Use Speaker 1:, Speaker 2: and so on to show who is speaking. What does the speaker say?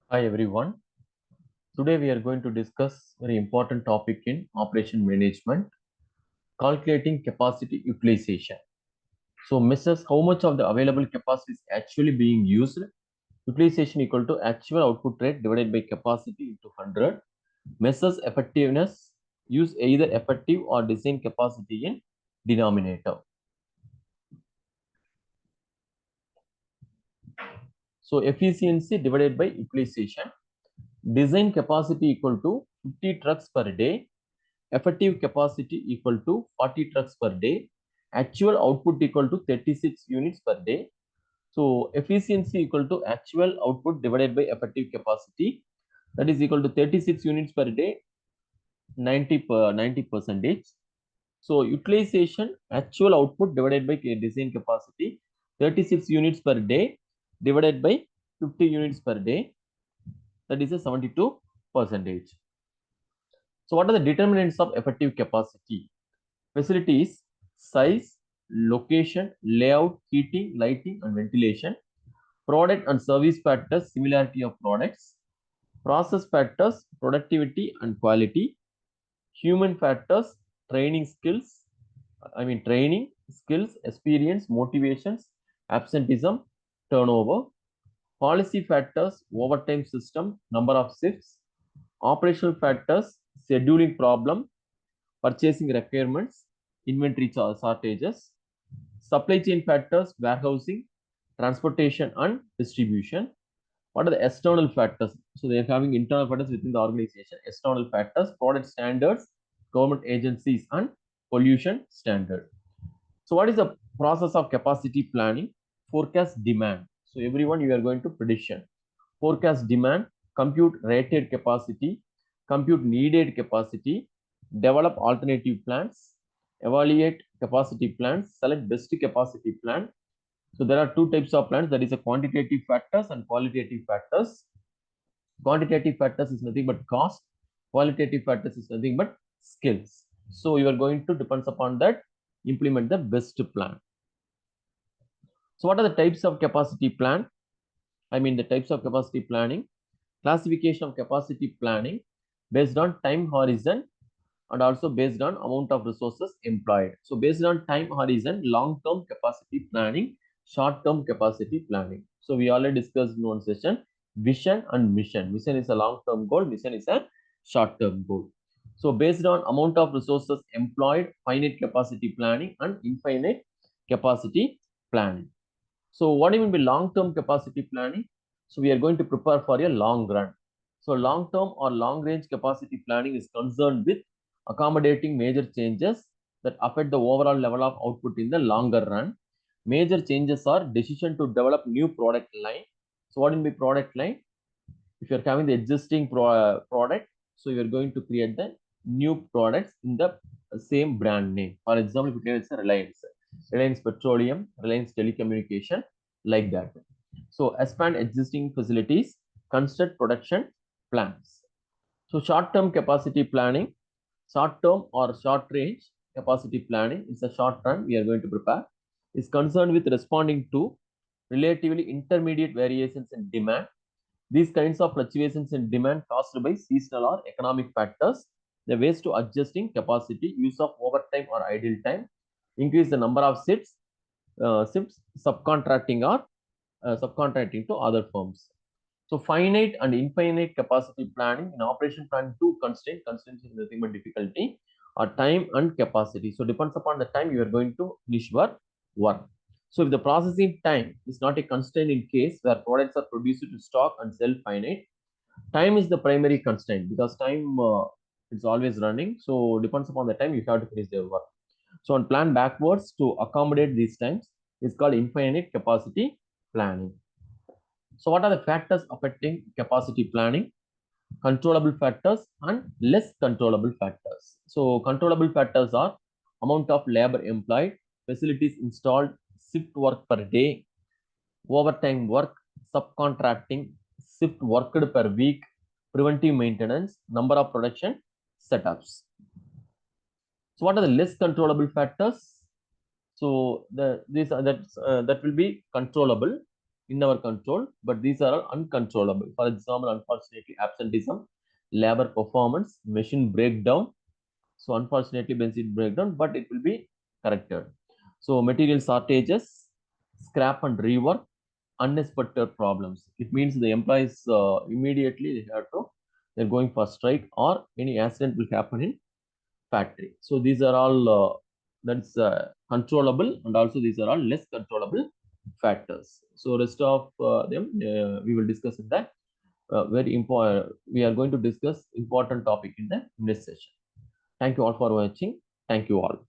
Speaker 1: Hi everyone. Today we are going to discuss very important topic in operation management, calculating capacity utilization. So measures how much of the available capacity is actually being used. Utilization equal to actual output rate divided by capacity into 100. Measures effectiveness. Use either effective or design capacity in denominator. So efficiency divided by utilization. Design capacity equal to 50 trucks per day. Effective capacity equal to 40 trucks per day, actual output equal to 36 units per day. So efficiency equal to actual output divided by effective capacity, that is equal to 36 units per day, 90 percentage. So utilization actual output divided by design capacity, 36 units per day divided by 50 units per day, that is a 72 percentage. So what are the determinants of effective capacity? Facilities, size, location, layout, heating, lighting, and ventilation. Product and service factors, similarity of products. Process factors, productivity and quality. Human factors, training skills, training, skills, experience, motivations, absenteeism, turnover. Policy factors, overtime system, number of shifts. Operational factors, scheduling problem, purchasing requirements, inventory shortages. Supply chain factors, warehousing, transportation, and distribution. What are the external factors? So they are having internal factors within the organization. External factors, product standards, government agencies, and pollution standard. So what is the process of capacity planning? Forecast demand. So everyone, you are going to prediction. Forecast demand, compute rated capacity, compute needed capacity, develop alternative plans, evaluate capacity plans, select best capacity plan. So there are two types of plans, that is a quantitative factors and qualitative factors. Quantitative factors is nothing but cost, qualitative factors is nothing but skills. So you are going to depends upon that implement the best plan. So what are the types of capacity plan? The types of capacity planning. Classification of capacity planning based on time horizon and also based on amount of resources employed. So based on time horizon, long-term capacity planning, short-term capacity planning. So we already discussed in one session, vision and mission. Vision is a long-term goal, mission is a short-term goal. So based on amount of resources employed, finite capacity planning and infinite capacity planning. So what do you mean by long-term capacity planning? So we are going to prepare for a long run. So long-term or long-range capacity planning is concerned with accommodating major changes that affect the overall level of output in the longer run. Major changes are decision to develop new product line. So what do you mean by product line? If you're having the existing product, so you're going to create the new products in the same brand name. For example, if you take Reliance Petroleum, Reliance Telecommunication, like that. So expand existing facilities, construct production plans. So short-term capacity planning, short-term or short-range capacity planning is a short run we are going to prepare, is concerned with responding to relatively intermediate variations in demand. These kinds of fluctuations in demand caused by seasonal or economic factors, the ways to adjusting capacity, use of overtime or idle time, increase the number of shifts, subcontracting or subcontracting to other firms. So finite and infinite capacity planning in operation planning, two constraints is nothing but difficulty or time and capacity. So depends upon the time you are going to finish your work. So if the processing time is not a constraint in case where products are produced to stock and sell finite, time is the primary constraint because time is always running. So depends upon the time you have to finish their work. So on plan backwards to accommodate these times is called infinite capacity planning. So what are the factors affecting capacity planning? Controllable factors and less controllable factors. So controllable factors are amount of labor employed, facilities installed, shift work per day, overtime work, subcontracting, shift worked per week, preventive maintenance, number of production setups. So what are the less controllable factors? So that will be controllable. in our control, but these are all uncontrollable. For example, unfortunately, absenteeism, labor performance, machine breakdown. So unfortunately, benzene breakdown, but it will be corrected. So material shortages, scrap and rework, unexpected problems. It means the employees immediately they're going for strike, or any accident will happen in factory. So these are all that's controllable, and also these are all less controllable factors. So rest of them we will discuss in that very important. We are going to discuss important topic in the next session. Thank you all for watching. Thank you all.